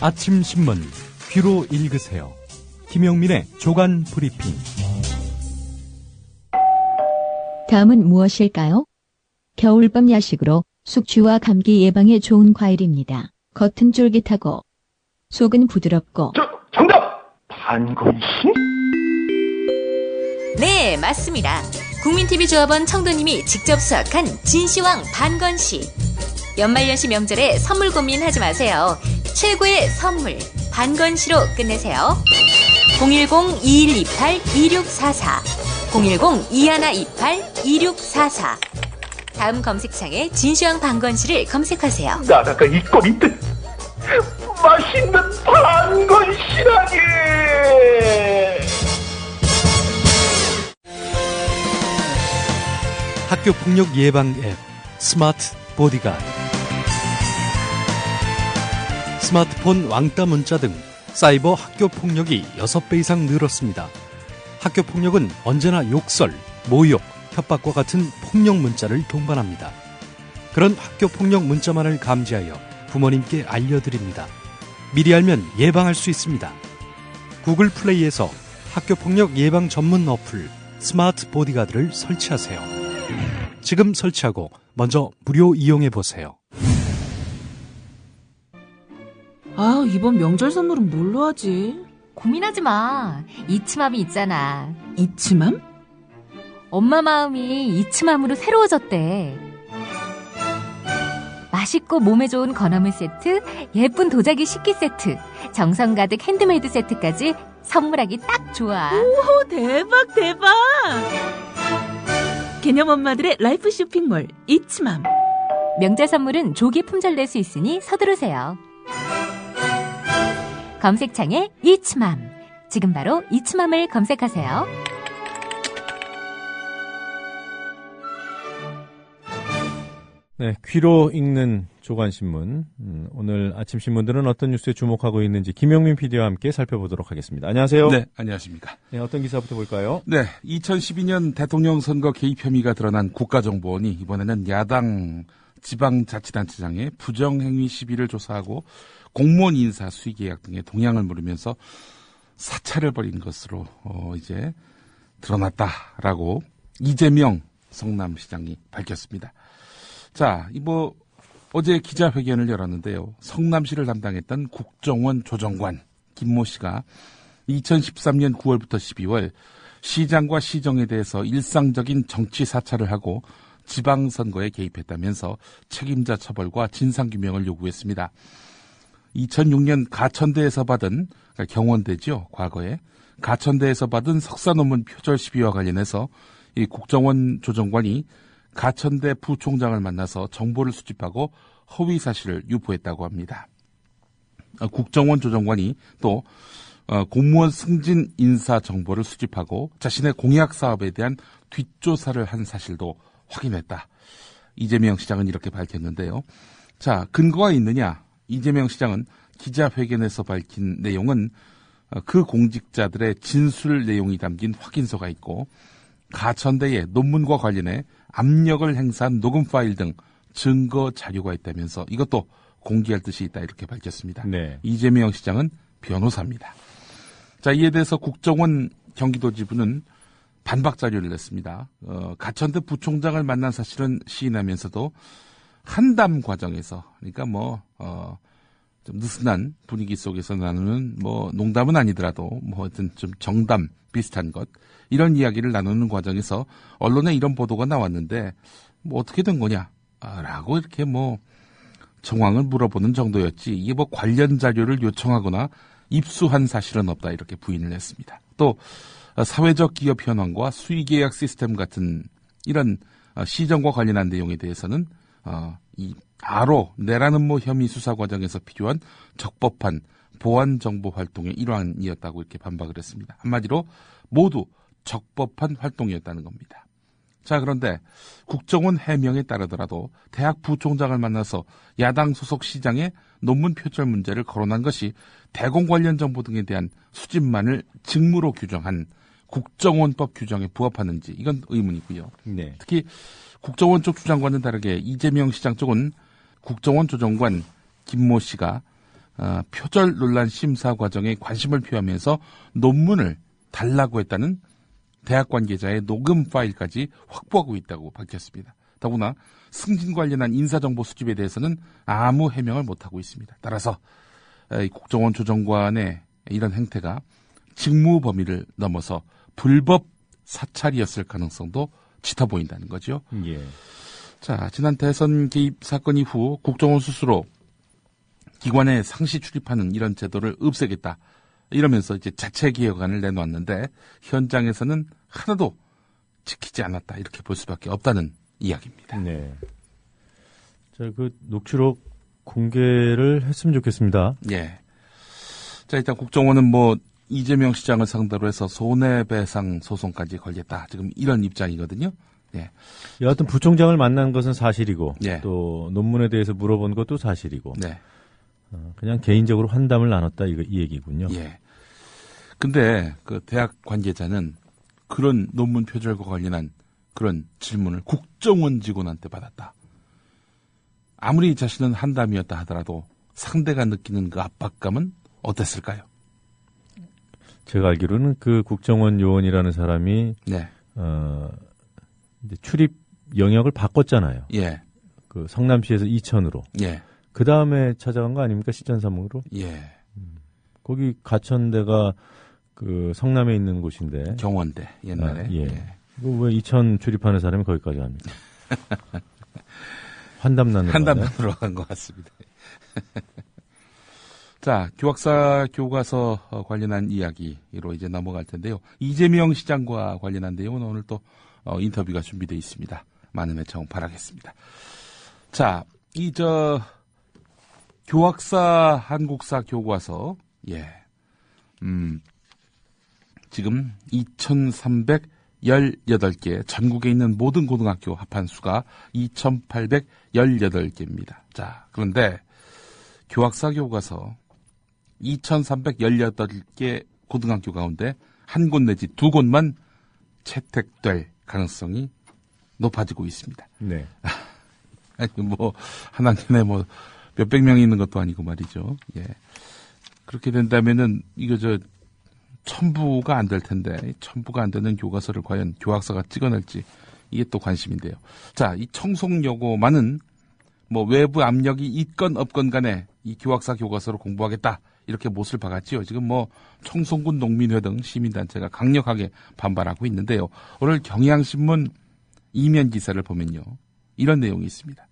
아침 신문 귀로 읽으세요. 김영민의 조간 브리핑. 다음은 무엇일까요? 겨울밤 야식으로 숙취와 감기 예방에 좋은 과일입니다. 겉은 쫄깃하고 속은 부드럽고. 정답! 반건씨? 네, 맞습니다. 국민TV조합원 청도님이 직접 수확한 진시황 반건씨. 연말연시 명절에 선물 고민하지 마세요. 최고의 선물 반건씨로 끝내세요. 010-2128-2644 010-2128-2644 다음 검색창에 진시황 반건씨를 검색하세요. 나라가 이꼴인 듯 맛있는 반건씨라니. 학교폭력 예방 앱 스마트 보디가드. 스마트폰 왕따 문자 등 사이버 학교폭력이 6배 이상 늘었습니다. 학교폭력은 언제나 욕설, 모욕, 협박과 같은 폭력 문자를 동반합니다. 그런 학교폭력 문자만을 감지하여 부모님께 알려드립니다. 미리 알면 예방할 수 있습니다. 구글 플레이에서 학교폭력 예방 전문 어플 스마트 보디가드를 설치하세요. 지금 설치하고 먼저 무료 이용해보세요. 아, 이번 명절 선물은 뭘로 하지? 고민하지 마. 이츠맘이 있잖아. 이츠맘? 엄마 마음이 이츠맘으로 새로워졌대. 맛있고 몸에 좋은 건어물 세트, 예쁜 도자기 식기 세트, 정성 가득 핸드메이드 세트까지 선물하기 딱 좋아. 오, 대박 대박. 개념 엄마들의 라이프 쇼핑몰 이츠맘. 명절 선물은 조기 품절 낼 수 있으니 서두르세요. 검색창에 이츠맘. 지금 바로 이츠맘을 검색하세요. 네, 귀로 읽는 조간신문. 오늘 아침 신문들은 어떤 뉴스에 주목하고 있는지 김영민 PD와 함께 살펴보도록 하겠습니다. 안녕하세요. 네, 안녕하십니까. 네, 어떤 기사부터 볼까요? 네, 2012년 대통령 선거 개입 혐의가 드러난 국가정보원이 이번에는 야당 지방자치단체장의 부정행위 시비를 조사하고 공무원 인사 수의계약 등의 동향을 물으면서 사찰을 벌인 것으로 이제 드러났다라고 이재명 성남시장이 밝혔습니다. 자, 어제 기자회견을 열었는데요. 성남시를 담당했던 국정원 조정관 김모 씨가 2013년 9월부터 12월 시장과 시정에 대해서 일상적인 정치 사찰을 하고 지방선거에 개입했다면서 책임자 처벌과 진상규명을 요구했습니다. 2006년 가천대에서 받은, 그러니까 경원대죠, 과거에. 가천대에서 받은 석사 논문 표절 시비와 관련해서 이 국정원 조정관이 가천대 부총장을 만나서 정보를 수집하고 허위 사실을 유포했다고 합니다. 국정원 조정관이 또 공무원 승진 인사 정보를 수집하고 자신의 공약 사업에 대한 뒷조사를 한 사실도 확인했다. 이재명 시장은 이렇게 밝혔는데요. 자, 근거가 있느냐? 이재명 시장은 기자회견에서 밝힌 내용은 그 공직자들의 진술 내용이 담긴 확인서가 있고 가천대의 논문과 관련해 압력을 행사한 녹음 파일 등 증거 자료가 있다면서 이것도 공개할 뜻이 있다 이렇게 밝혔습니다. 네. 이재명 시장은 변호사입니다. 자, 이에 대해서 국정원 경기도지부는 반박 자료를 냈습니다. 가천대 부총장을 만난 사실은 시인하면서도 한담 과정에서, 그러니까 좀 느슨한 분위기 속에서 나누는 농담은 아니더라도 하여튼 좀 정담 비슷한 것, 이런 이야기를 나누는 과정에서 언론에 이런 보도가 나왔는데 어떻게 된 거냐? 라고 이렇게 정황을 물어보는 정도였지 이게 관련 자료를 요청하거나 입수한 사실은 없다 이렇게 부인을 했습니다. 또 사회적 기업 현황과 수의계약 시스템 같은 이런 시정과 관련한 내용에 대해서는 이 내라는 혐의 수사 과정에서 필요한 적법한 보안 정보 활동의 일환이었다고 이렇게 반박을 했습니다. 한마디로 모두 적법한 활동이었다는 겁니다. 자, 그런데 국정원 해명에 따르더라도 대학 부총장을 만나서 야당 소속 시장의 논문 표절 문제를 거론한 것이 대공 관련 정보 등에 대한 수집만을 직무로 규정한 국정원법 규정에 부합하는지 이건 의문이고요. 네. 특히 국정원 쪽 주장과는 다르게 이재명 시장 쪽은 국정원 조정관 김모 씨가 표절 논란 심사 과정에 관심을 표하면서 논문을 달라고 했다는 대학 관계자의 녹음 파일까지 확보하고 있다고 밝혔습니다. 더구나 승진 관련한 인사정보 수집에 대해서는 아무 해명을 못하고 있습니다. 따라서 국정원 조정관의 이런 행태가 직무 범위를 넘어서 불법 사찰이었을 가능성도 짙어 보인다는 거죠. 예. 자, 지난 대선 개입 사건 이후 국정원 스스로 기관에 상시 출입하는 이런 제도를 없애겠다. 이러면서 이제 자체 개혁안을 내놓았는데 현장에서는 하나도 지키지 않았다. 이렇게 볼 수밖에 없다는 이야기입니다. 네. 자, 그 녹취록 공개를 했으면 좋겠습니다. 예. 자, 일단 국정원은 뭐 이재명 시장을 상대로 해서 손해배상 소송까지 걸겠다. 지금 이런 입장이거든요. 예. 여하튼 부총장을 만난 것은 사실이고 예. 또 논문에 대해서 물어본 것도 사실이고 네. 그냥 개인적으로 환담을 나눴다 이 얘기군요. 예. 근데 그 대학 관계자는 그런 논문 표절과 관련한 그런 질문을 국정원 직원한테 받았다. 아무리 자신은 한담이었다 하더라도 상대가 느끼는 그 압박감은 어땠을까요? 제가 알기로는 그 국정원 요원이라는 사람이 네. 이제 출입 영역을 바꿨잖아요. 예. 그 성남시에서 이천으로. 예. 그 다음에 찾아간 거 아닙니까? 시전사무로. 예. 거기 가천 데가 그 성남에 있는 곳인데. 경원대 옛날에. 예. 왜 이천 출입하는 사람이 거기까지 갑니까? 환담난으로. 한담난으로 간 것 같습니다. 자, 교학사 교과서 관련한 이야기로 이제 넘어갈 텐데요. 이재명 시장과 관련한 내용은 오늘 또 인터뷰가 준비되어 있습니다. 많은 애청 바라겠습니다. 자, 교학사 한국사 교과서, 예. 지금 2,318개, 전국에 있는 모든 고등학교 합한 수가 2,818개입니다. 자, 그런데 교학사 교과서 2,318개 고등학교 가운데 한 곳 내지 두 곳만 채택될 가능성이 높아지고 있습니다. 네. 아니, 한 학년에 몇백 명이 있는 것도 아니고 말이죠. 예. 그렇게 된다면은, 첨부가 안 될 텐데, 첨부가 안 되는 교과서를 과연 교학사가 찍어낼지, 이게 또 관심인데요. 자, 이 청송여고만은, 외부 압력이 있건 없건 간에 이 교학사 교과서로 공부하겠다. 이렇게 못을 박았지요. 지금 청송군 농민회 등 시민단체가 강력하게 반발하고 있는데요. 오늘 경향신문 이면 기사를 보면요. 이런 내용이 있습니다.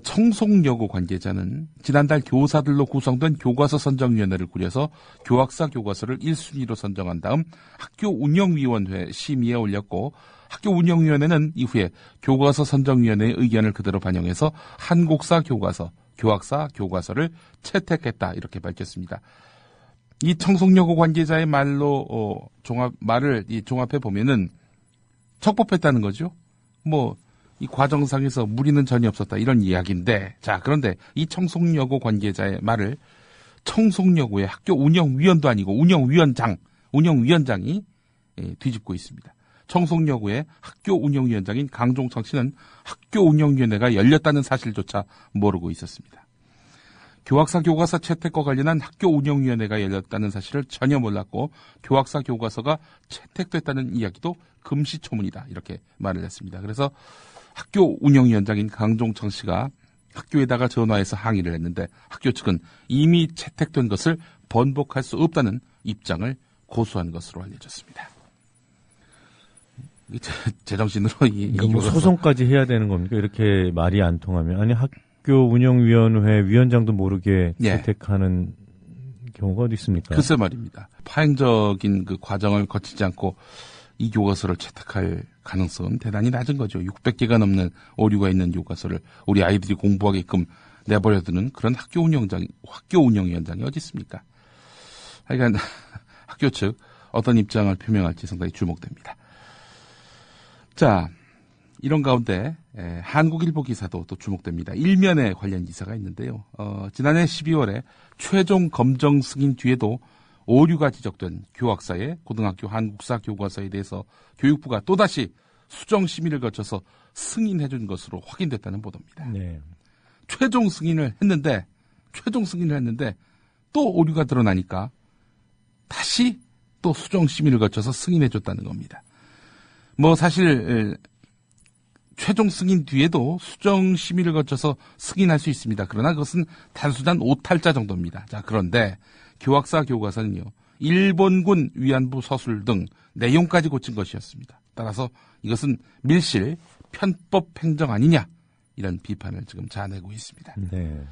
청송여고 관계자는 지난달 교사들로 구성된 교과서 선정위원회를 꾸려서 교학사 교과서를 1순위로 선정한 다음 학교운영위원회 심의에 올렸고 학교운영위원회는 이후에 교과서 선정위원회의 의견을 그대로 반영해서 한국사 교과서, 교학사 교과서를 채택했다 이렇게 밝혔습니다. 이 청송여고 관계자의 말로 말을 종합해 보면은 적법했다는 거죠. 이 과정상에서 무리는 전혀 없었다 이런 이야기인데, 자, 그런데 이 청송여고 관계자의 말을 청송여고의 학교 운영위원도 아니고 운영위원장이 뒤집고 있습니다. 청송여고의 학교 운영위원장인 강종창 씨는 학교 운영위원회가 열렸다는 사실조차 모르고 있었습니다. 교학사 교과서 채택과 관련한 학교 운영위원회가 열렸다는 사실을 전혀 몰랐고 교학사 교과서가 채택됐다는 이야기도 금시초문이다 이렇게 말을 했습니다. 그래서 학교 운영위원장인 강종창 씨가 학교에다가 전화해서 항의를 했는데 학교 측은 이미 채택된 것을 번복할 수 없다는 입장을 고수한 것으로 알려졌습니다. 제정신으로 소송까지 해야 되는 겁니까? 이렇게 말이 안 통하면. 아니, 학교 운영위원회 위원장도 모르게 채택하는 경우가 어디 있습니까? 글쎄 말입니다. 파행적인 그 과정을 거치지 않고 이 교과서를 채택할 가능성은 대단히 낮은 거죠. 600개가 넘는 오류가 있는 교과서를 우리 아이들이 공부하게끔 내버려두는 그런 학교 운영위원장이 어디 있습니까? 하여간 학교 측 어떤 입장을 표명할지 상당히 주목됩니다. 자, 이런 가운데 한국일보 기사도 또 주목됩니다. 일면에 관련 기사가 있는데요. 지난해 12월에 최종 검정 승인 뒤에도 오류가 지적된 교학사의 고등학교 한국사 교과서에 대해서 교육부가 또다시 수정 심의를 거쳐서 승인해 준 것으로 확인됐다는 보도입니다. 네. 최종 승인을 했는데 최종 승인을 했는데 또 오류가 드러나니까 다시 또 수정 심의를 거쳐서 승인해줬다는 겁니다. 뭐 사실 최종 승인 뒤에도 수정 심의를 거쳐서 승인할 수 있습니다. 그러나 그것은 단순한 오탈자 정도입니다. 자, 그런데 교학사 교과서는요, 일본군 위안부 서술 등 내용까지 고친 것이었습니다. 따라서 이것은 밀실 편법 행정 아니냐, 이런 비판을 지금 자아내고 있습니다. 네.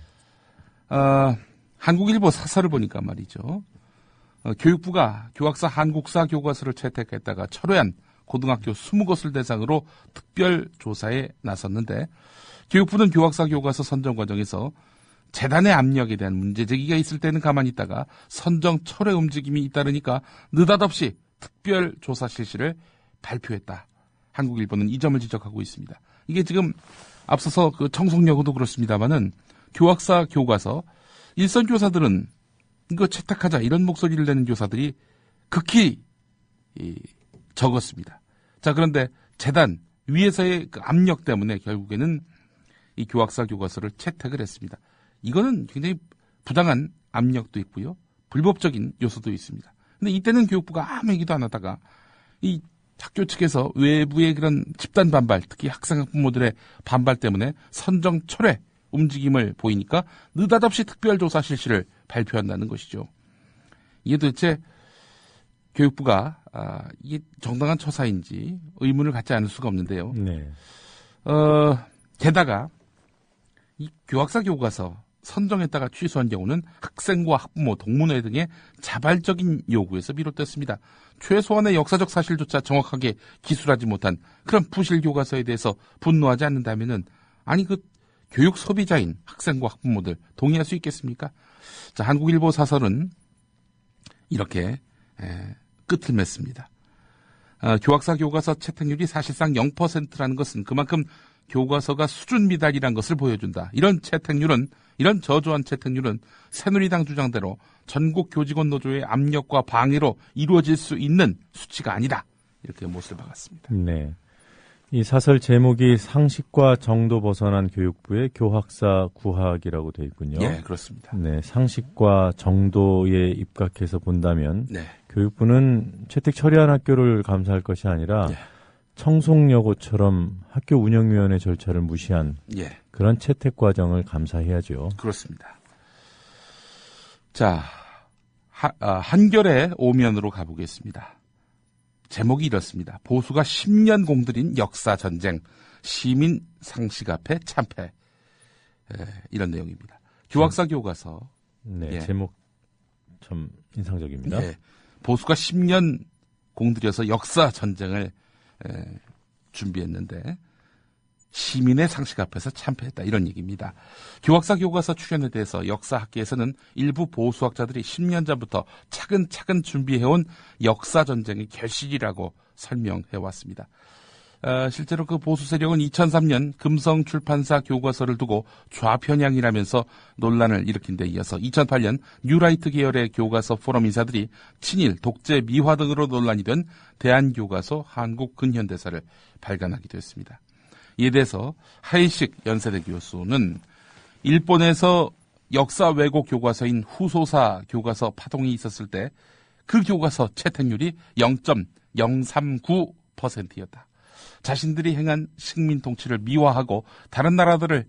한국일보 사설을 보니까 말이죠. 교육부가 교학사 한국사 교과서를 채택했다가 철회한 고등학교 20곳을 대상으로 특별 조사에 나섰는데, 교육부는 교학사 교과서 선정 과정에서 재단의 압력에 대한 문제 제기가 있을 때는 가만히 있다가 선정 철회 움직임이 잇따르니까 느닷없이 특별 조사 실시를 발표했다. 한국일보는 이 점을 지적하고 있습니다. 이게 지금 앞서서 그 청송여고도 그렇습니다만은 교학사 교과서 일선 교사들은 이거 채택하자 이런 목소리를 내는 교사들이 극히 적었습니다. 자, 그런데 재단 위에서의 그 압력 때문에 결국에는 이 교학사 교과서를 채택을 했습니다. 이거는 굉장히 부당한 압력도 있고요, 불법적인 요소도 있습니다. 근데 이때는 교육부가 아무 얘기도 안 하다가 이 학교 측에서 외부의 그런 집단 반발, 특히 학생 학부모들의 반발 때문에 선정 철회 움직임을 보이니까 느닷없이 특별조사 실시를 발표한다는 것이죠. 이게 도대체 교육부가 이게 정당한 처사인지 의문을 갖지 않을 수가 없는데요. 네. 게다가 이 교학사 교과서 선정했다가 취소한 경우는 학생과 학부모, 동문회 등의 자발적인 요구에서 비롯됐습니다. 최소한의 역사적 사실조차 정확하게 기술하지 못한 그런 부실 교과서에 대해서 분노하지 않는다면은, 아니 그 교육 소비자인 학생과 학부모들 동의할 수 있겠습니까? 자, 한국일보 사설은 이렇게 끝을 맺습니다. 교학사 교과서 채택률이 사실상 0%라는 것은 그만큼 교과서가 수준 미달이란 것을 보여준다. 이런 채택률은, 이런 저조한 채택률은 새누리당 주장대로 전국 교직원 노조의 압력과 방해로 이루어질 수 있는 수치가 아니다. 이렇게 못을 박았습니다. 네. 이 사설 제목이 상식과 정도 벗어난 교육부의 교학사 구학이라고 되어 있군요. 네, 그렇습니다. 네, 상식과 정도에 입각해서 본다면 네. 교육부는 채택 처리한 학교를 감사할 것이 아니라 네. 청송여고처럼 학교 운영위원회 절차를 무시한 예. 그런 채택 과정을 감사해야죠. 그렇습니다. 자, 한겨레 오면으로 가보겠습니다. 제목이 이렇습니다. 보수가 10년 공들인 역사전쟁, 시민 상식 앞에 참패. 이런 내용입니다. 교학사 교과서. 네, 예. 제목 참 인상적입니다. 예. 보수가 10년 공들여서 역사전쟁을 준비했는데 시민의 상식 앞에서 참패했다, 이런 얘기입니다. 교학사 교과서 출연에 대해서 역사학계에서는 일부 보수학자들이 10년 전부터 차근차근 준비해온 역사전쟁의 결실이라고 설명해왔습니다. 실제로 그 보수 세력은 2003년 금성출판사 교과서를 두고 좌편향이라면서 논란을 일으킨 데 이어서 2008년 뉴라이트 계열의 교과서 포럼 인사들이 친일, 독재, 미화 등으로 논란이 된 대한교과서 한국근현대사를 발간하기도 했습니다. 이에 대해서 하이식 연세대 교수는 일본에서 역사 왜곡 교과서인 후소사 교과서 파동이 있었을 때 그 교과서 채택률이 0.039%였다. 자신들이 행한 식민 통치를 미화하고 다른 나라를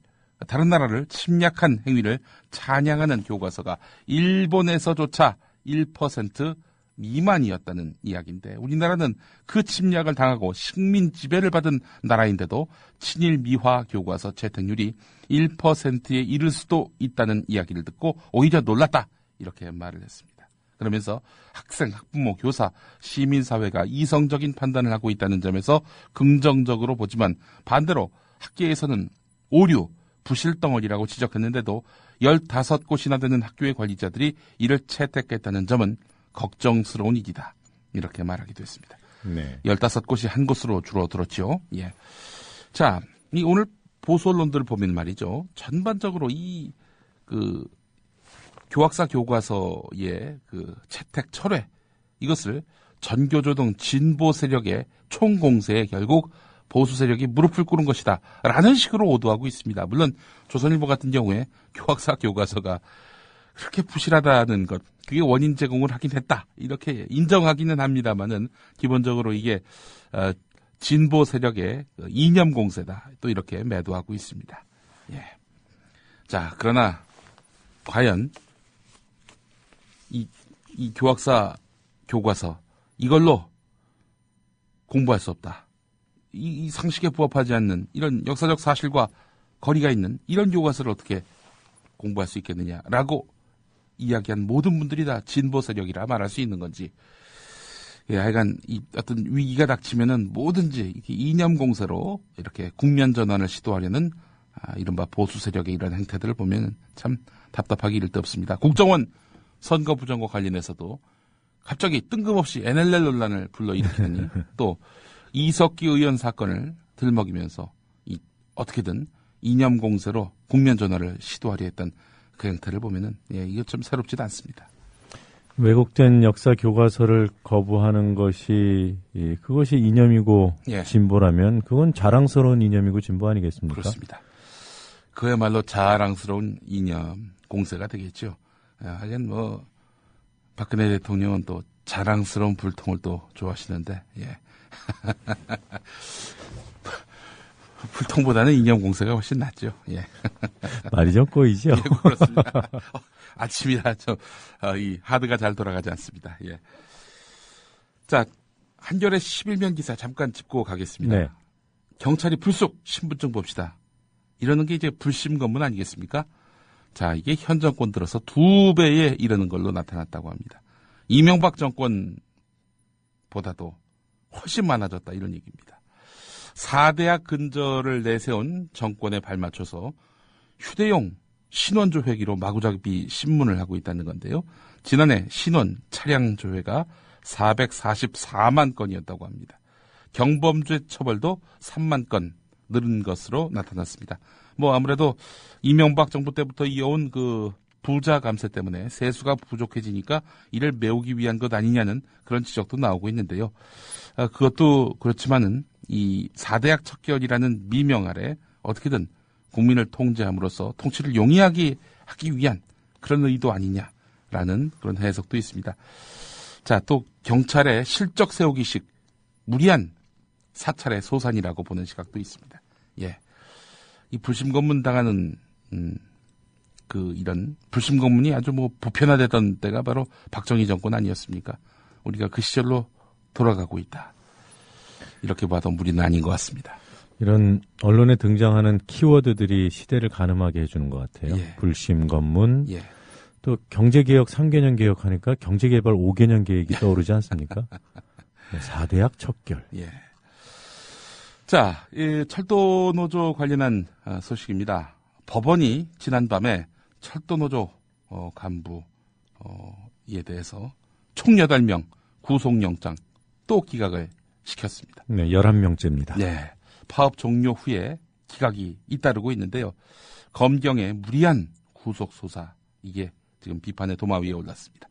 침략한 행위를 찬양하는 교과서가 일본에서조차 1% 미만이었다는 이야기인데, 우리나라는 그 침략을 당하고 식민 지배를 받은 나라인데도 친일 미화 교과서 채택률이 1%에 이를 수도 있다는 이야기를 듣고 오히려 놀랐다, 이렇게 말을 했습니다. 그러면서 학생, 학부모, 교사, 시민사회가 이성적인 판단을 하고 있다는 점에서 긍정적으로 보지만, 반대로 학계에서는 오류, 부실덩어리라고 지적했는데도 15곳이나 되는 학교의 관리자들이 이를 채택했다는 점은 걱정스러운 일이다, 이렇게 말하기도 했습니다. 네. 15곳이 한 곳으로 줄어들었죠. 예. 자, 이 오늘 보수 언론들을 보면 말이죠, 전반적으로 이 교학사 교과서의 그 채택 철회, 이것을 전교조 등 진보 세력의 총공세에 결국 보수 세력이 무릎을 꿇은 것이다 라는 식으로 오도하고 있습니다. 물론 조선일보 같은 경우에 교학사 교과서가 그렇게 부실하다는 것, 그게 원인 제공을 하긴 했다 이렇게 인정하기는 합니다만은 기본적으로 이게 진보 세력의 이념 공세다 또 이렇게 매도하고 있습니다. 예. 자, 그러나 과연 이 교학사 교과서 이걸로 공부할 수 없다. 이 상식에 부합하지 않는 이런 역사적 사실과 거리가 있는 이런 교과서를 어떻게 공부할 수 있겠느냐라고 이야기한 모든 분들이 다 진보 세력이라 말할 수 있는 건지. 예, 하여간 이 어떤 위기가 닥치면은 뭐든지 이렇게 이념 공세로 이렇게 국면 전환을 시도하려는 이른바 보수 세력의 이런 행태들을 보면 참 답답하기 이를 데 없습니다. 국정원 선거 부정과 관련해서도 갑자기 뜬금없이 NLL 논란을 불러일으키느니 또 이석기 의원 사건을 들먹이면서 어떻게든 이념 공세로 국면 전환을 시도하려 했던 그 행태를 보면은 이게 좀 새롭지도 않습니다. 왜곡된 역사 교과서를 거부하는 것이 그것이 이념이고 진보라면 그건 자랑스러운 이념이고 진보 아니겠습니까? 그렇습니다. 그야말로 자랑스러운 이념 공세가 되겠죠. 하긴 뭐 박근혜 대통령은 또 자랑스러운 불통을 또 좋아하시는데 불통보다는 이념 공세가 훨씬 낫죠. 말이 좀 꼬이죠. 그렇습니다. 아침이라 이 하드가 잘 돌아가지 않습니다. 자, 한겨레 11면 기사 잠깐 짚고 가겠습니다. 네. 경찰이 불쑥 신분증 봅시다. 이러는 게 이제 불심 검문 아니겠습니까? 자, 이게 현 정권 들어서 2배에 이르는 걸로 나타났다고 합니다. 이명박 정권보다도 훨씬 많아졌다 이런 얘기입니다. 4대학 근절을 내세운 정권에 발맞춰서 휴대용 신원 조회기로 마구잡이 신문을 하고 있다는 건데요. 지난해 신원 차량 조회가 444만 건이었다고 합니다. 경범죄 처벌도 3만 건 늘은 것으로 나타났습니다. 뭐 아무래도 이명박 정부 때부터 이어온 그 부자 감세 때문에 세수가 부족해지니까 이를 메우기 위한 것 아니냐는 그런 지적도 나오고 있는데요. 그것도 그렇지만은 이 4대학 척결이라는 미명 아래 어떻게든 국민을 통제함으로써 통치를 용이하게 하기 위한 그런 의도 아니냐라는 그런 해석도 있습니다. 자, 또 경찰의 실적 세우기식 무리한 사찰의 소산이라고 보는 시각도 있습니다. 이 불심검문 당하는 이런 불심검문이 아주 뭐 보편화되던 때가 바로 박정희 정권 아니었습니까? 우리가 그 시절로 돌아가고 있다. 이렇게 봐도 무리는 아닌 것 같습니다. 이런 언론에 등장하는 키워드들이 시대를 가늠하게 해주는 것 같아요. 불심검문, 또 경제개혁 3개년 개혁하니까 경제개발 5개년 계획이 떠오르지 않습니까? 4대학 척결. 자, 이 철도노조 관련한 소식입니다. 법원이 지난밤에 철도노조 간부에 대해서 총 8명 구속영장 또 기각을 시켰습니다. 네, 11명째입니다. 네, 파업 종료 후에 기각이 잇따르고 있는데요. 검경의 무리한 구속소사, 이게 지금 비판의 도마 위에 올랐습니다.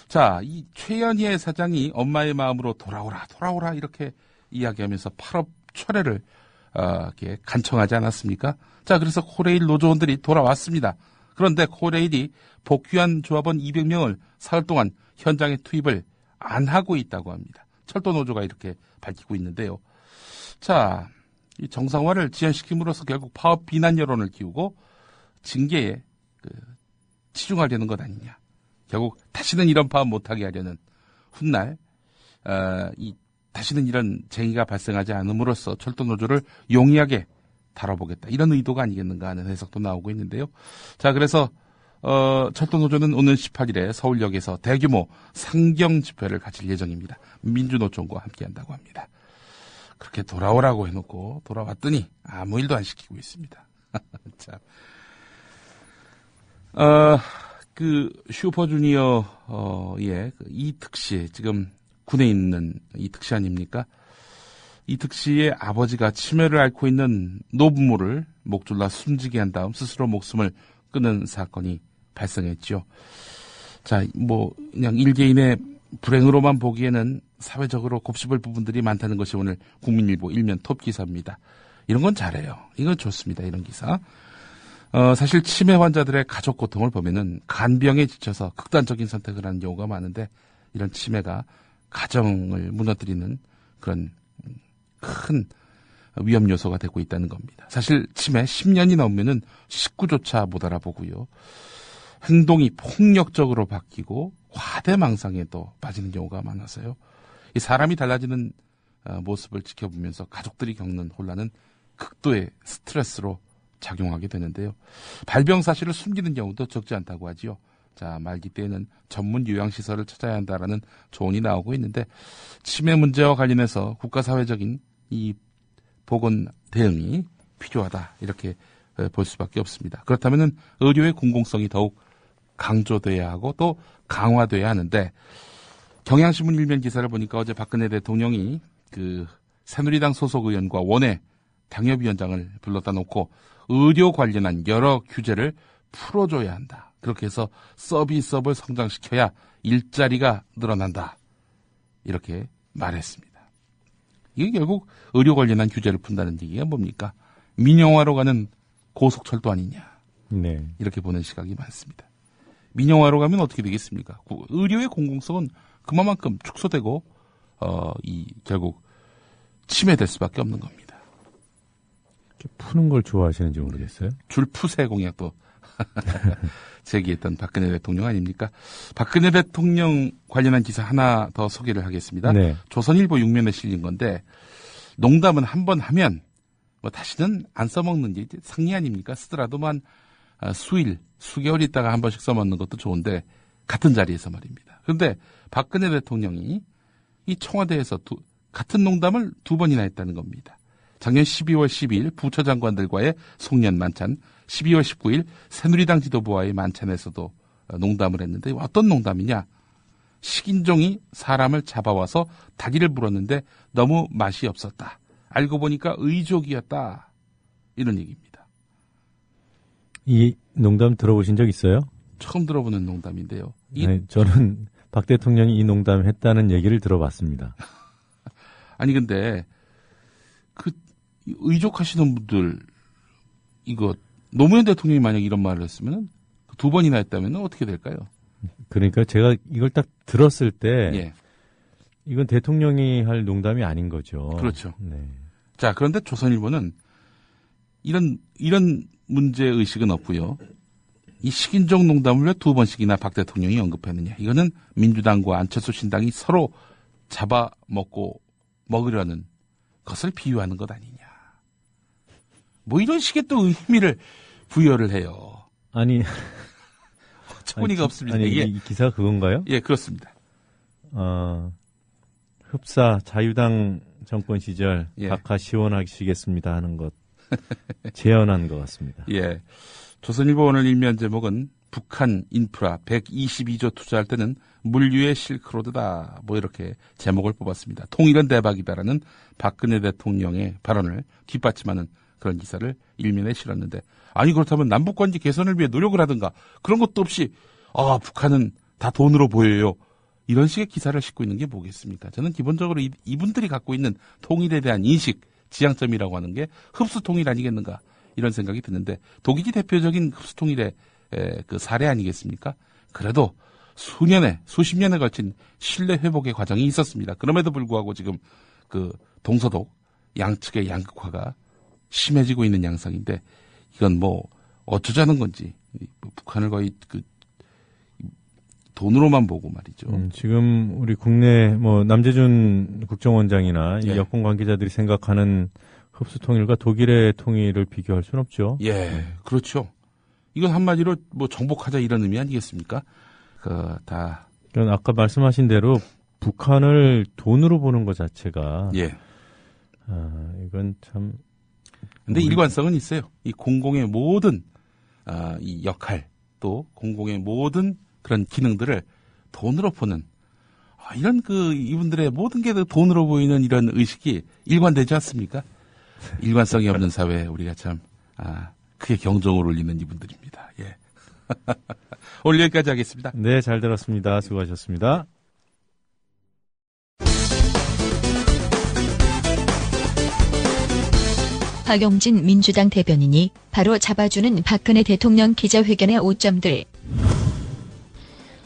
자, 이 최연희 사장이 엄마의 마음으로 돌아오라 이렇게 이야기하면서 파업 철회를 이렇게 간청하지 않았습니까? 자, 그래서 코레일 노조원들이 돌아왔습니다. 그런데 코레일이 복귀한 조합원 200명을 사흘 동안 현장에 투입을 안 하고 있다고 합니다. 철도노조가 이렇게 밝히고 있는데요. 자, 이 정상화를 지연시킴으로써 결국 파업 비난 여론을 키우고 징계에 치중하려는 것 아니냐. 결국 다시는 이런 파업 못하게 하려는 훗날 다시는 이런 쟁의가 발생하지 않음으로써 철도노조를 용이하게 다뤄보겠다. 이런 의도가 아니겠는가 하는 해석도 나오고 있는데요. 자, 그래서 철도노조는 오는 18일에 서울역에서 대규모 상경 집회를 가질 예정입니다. 민주노총과 함께한다고 합니다. 그렇게 돌아오라고 해놓고 돌아왔더니 아무 일도 안 시키고 있습니다. 참. 슈퍼주니어의 이특씨, 지금 군에 있는 이특씨 아닙니까? 이특씨의 아버지가 치매를 앓고 있는 노부모를 목 졸라 숨지게 한 다음 스스로 목숨을 끊은 사건이 발생했죠. 자, 뭐 그냥 일개인의 불행으로만 보기에는 사회적으로 곱씹을 부분들이 많다는 것이 오늘 국민일보 일면 톱 기사입니다. 이런 건 잘해요. 이건 좋습니다. 이런 기사. 사실 치매 환자들의 가족 고통을 보면은 간병에 지쳐서 극단적인 선택을 하는 경우가 많은데 이런 치매가 가정을 무너뜨리는 그런 큰 위험 요소가 되고 있다는 겁니다. 사실 치매 10년이 넘으면은 식구조차 못 알아보고요. 행동이 폭력적으로 바뀌고 과대망상에 또 빠지는 경우가 많아서요. 이 사람이 달라지는 모습을 지켜보면서 가족들이 겪는 혼란은 극도의 스트레스로 작용하게 되는데요. 발병 사실을 숨기는 경우도 적지 않다고 하지요. 자, 말기 때에는 전문 요양시설을 찾아야 한다라는 조언이 나오고 있는데 치매 문제와 관련해서 국가사회적인 이 보건 대응이 필요하다 이렇게 볼 수밖에 없습니다. 그렇다면 의료의 공공성이 더욱 강조돼야 하고 또 강화돼야 하는데 경향신문 일면 기사를 보니까 어제 박근혜 대통령이 그 새누리당 소속 의원과 원외 당협위원장을 불렀다 놓고 의료 관련한 여러 규제를 풀어줘야 한다. 그렇게 해서 서비스업을 성장시켜야 일자리가 늘어난다. 이렇게 말했습니다. 이게 결국 의료 관련한 규제를 푼다는 얘기가 뭡니까? 민영화로 가는 고속철도 아니냐. 네. 이렇게 보는 시각이 많습니다. 민영화로 가면 어떻게 되겠습니까? 의료의 공공성은 그만큼 축소되고 결국 침해될 수밖에 없는 겁니다. 푸는 걸 좋아하시는지 모르겠어요. 줄푸세 공약도 제기했던 박근혜 대통령 아닙니까? 박근혜 대통령 관련한 기사 하나 더 소개를 하겠습니다. 네. 조선일보 6면에 실린 건데 농담은 한 번 하면 뭐 다시는 안 써먹는 게 상리 아닙니까? 쓰더라도만 수일, 수개월 있다가 한 번씩 써먹는 것도 좋은데 같은 자리에서 말입니다. 그런데 박근혜 대통령이 이 청와대에서 같은 농담을 2번이나 했다는 겁니다. 작년 12월 12일 부처장관들과의 송년 만찬, 12월 19일 새누리당 지도부와의 만찬에서도 농담을 했는데 어떤 농담이냐? 식인종이 사람을 잡아와서 다리를 물었는데 너무 맛이 없었다. 알고 보니까 의족이었다. 이런 얘기입니다. 이 농담 들어보신 적 있어요? 처음 들어보는 농담인데요. 네, 저는 박 대통령이 이 농담 했다는 얘기를 들어봤습니다. 아니 근데 의족하시는 분들 이거 노무현 대통령이 만약 이런 말을 했으면 2번이나 했다면 어떻게 될까요? 그러니까 제가 이걸 딱 들었을 때 예. 이건 대통령이 할 농담이 아닌 거죠. 그렇죠. 네. 자, 그런데 조선일보는 이런 문제 의식은 없고요. 이 식인종 농담을 왜 2번씩이나 박 대통령이 언급했느냐? 이거는 민주당과 안철수 신당이 서로 잡아먹고 먹으려는 것을 비유하는 것 아니냐? 뭐 이런 식의 또 의미를 부여를 해요. 아니, 어처구니가 없습니다. 아니, 이게 이 기사가 그건가요? 예, 그렇습니다. 흡사 자유당 정권 시절 예. 각하 시원하시겠습니다 하는 것 재현한 것 같습니다. 예, 조선일보 오늘 일면 제목은 북한 인프라 122조 투자할 때는 물류의 실크로드다. 뭐 이렇게 제목을 뽑았습니다. 통일은 대박이다라는 박근혜 대통령의 발언을 뒷받침하는 그런 기사를 일면에 실었는데 아니 그렇다면 남북관계 개선을 위해 노력을 하든가 그런 것도 없이 북한은 다 돈으로 보여요. 이런 식의 기사를 싣고 있는 게 뭐겠습니까? 저는 기본적으로 이분들이 갖고 있는 통일에 대한 인식, 지향점이라고 하는 게 흡수통일 아니겠는가 이런 생각이 드는데 독일이 대표적인 흡수통일의 그 사례 아니겠습니까? 그래도 수십 년에 걸친 신뢰 회복의 과정이 있었습니다. 그럼에도 불구하고 지금 그 동서독 양측의 양극화가 심해지고 있는 양상인데 이건 뭐 어쩌자는 건지 북한을 거의 돈으로만 보고 말이죠. 지금 우리 국내 뭐 남재준 국정원장이나 예. 이 여권 관계자들이 생각하는 흡수 통일과 독일의 통일을 비교할 수는 없죠. 예, 그렇죠. 이건 한마디로 뭐 정복하자 이런 의미 아니겠습니까? 그러니까 아까 말씀하신 대로 북한을 돈으로 보는 것 자체가 예. 이건 참. 근데 일관성은 있어요. 이 공공의 모든 이 역할 또 공공의 모든 그런 기능들을 돈으로 보는 이런 이분들의 모든 게 돈으로 보이는 이런 의식이 일관되지 않습니까? 일관성이 없는 사회에 우리가 참 크게 경종을 울리는 이분들입니다. 예. 오늘 여기까지 하겠습니다. 네, 잘 들었습니다. 수고하셨습니다. 박용진 민주당 대변인이 바로 잡아주는 박근혜 대통령 기자회견의 오점들.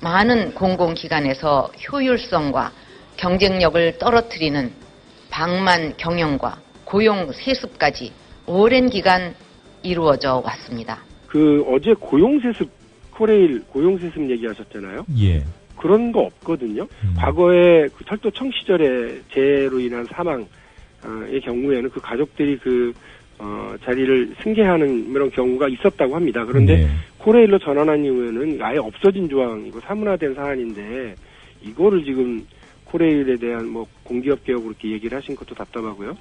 많은 공공기관에서 효율성과 경쟁력을 떨어뜨리는 방만 경영과 고용 세습까지 오랜 기간 이루어져 왔습니다. 어제 고용세습, 코레일 고용세습 얘기하셨잖아요. 예. 그런 거 없거든요. 과거에 철도청 시절에 재해로 인한 사망의 경우에는 그 가족들이 자리를 승계하는 그런 경우가 있었다고 합니다. 그런데 네. 코레일로 전환한 이후에는 아예 없어진 조항이고 사문화된 사안인데 이거를 지금 코레일에 대한 공기업 개혁으로 이렇게 얘기를 하신 것도 답답하고요.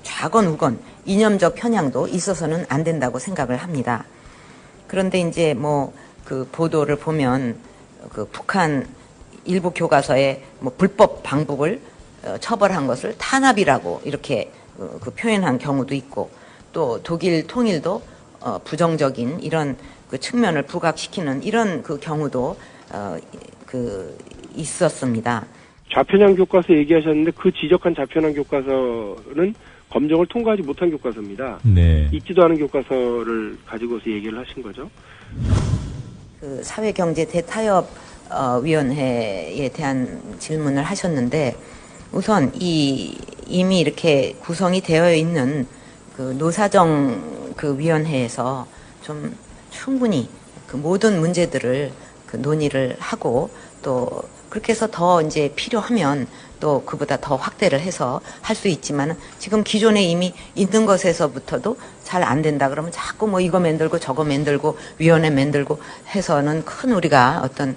좌건우건 이념적 편향도 있어서는 안 된다고 생각을 합니다. 그런데 이제 그 보도를 보면 북한 일부 교과서에 불법 방북을 처벌한 것을 탄압이라고 이렇게 표현한 경우도 있고 또 독일 통일도 부정적인 이런 측면을 부각시키는 이런 경우도 있었습니다. 좌편향 교과서 얘기하셨는데 그 지적한 좌편향 교과서는 검정을 통과하지 못한 교과서입니다. 네. 있지도 않은 교과서를 가지고서 얘기를 하신 거죠. 사회경제 대타협위원회에 대한 질문을 하셨는데 우선 이미 이렇게 구성이 되어 있는 노사정 위원회에서 좀 충분히 모든 문제들을 논의를 하고 또 그렇게 해서 더 이제 필요하면 또 그보다 더 확대를 해서 할 수 있지만 지금 기존에 이미 있는 것에서부터도 잘 안 된다 그러면 자꾸 이거 만들고 저거 만들고 위원회 만들고 해서는 큰 우리가 어떤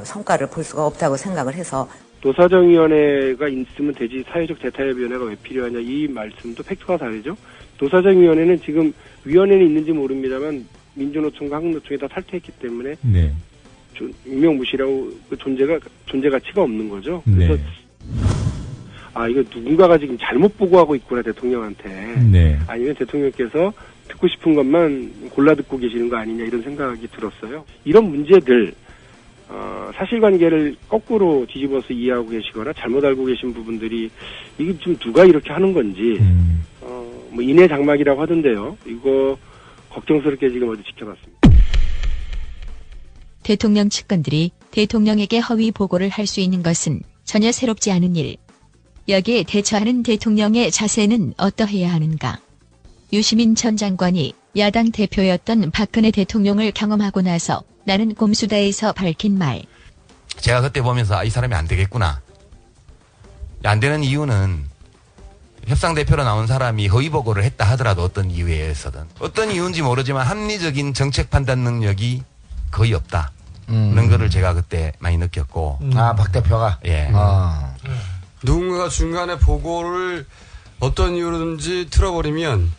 성과를 볼 수가 없다고 생각을 해서 노사정위원회가 있으면 되지 사회적 대타협위원회가 왜 필요하냐 이 말씀도 팩트가 다르죠. 노사정위원회는 지금 위원회는 있는지 모릅니다만 민주노총과 한국노총이 다 탈퇴했기 때문에 네. 유명무실하고 존재 가치가 없는 거죠. 그래서 네. 이거 누군가가 지금 잘못 보고하고 있구나 대통령한테. 네. 아니면 대통령께서 듣고 싶은 것만 골라 듣고 계시는 거 아니냐 이런 생각이 들었어요. 이런 문제들 사실관계를 거꾸로 뒤집어서 이해하고 계시거나 잘못 알고 계신 부분들이 이게 좀 누가 이렇게 하는 건지 인해 장막이라고 하던데요. 이거 걱정스럽게 지금 어제 지켜봤습니다. 대통령 측근들이 대통령에게 허위 보고를 할 수 있는 것은 전혀 새롭지 않은 일. 여기에 대처하는 대통령의 자세는 어떠해야 하는가. 유시민 전 장관이 야당 대표였던 박근혜 대통령을 경험하고 나서 나는 꼼수다에서 밝힌 말. 제가 그때 보면서 이 사람이 안 되겠구나. 안 되는 이유는 협상대표로 나온 사람이 허위보고를 했다 하더라도 어떤 이유에 의해서든 어떤 이유인지 모르지만 합리적인 정책 판단 능력이 거의 없다. 는 거를 제가 그때 많이 느꼈고. 박 대표가? 예. 누군가가 중간에 보고를 어떤 이유로든지 틀어버리면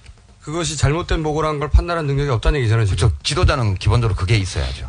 그것이 잘못된 보고라는 걸 판단하는 능력이 없다는 얘기잖아요. 그렇죠. 지도자는 기본적으로 그게 있어야죠.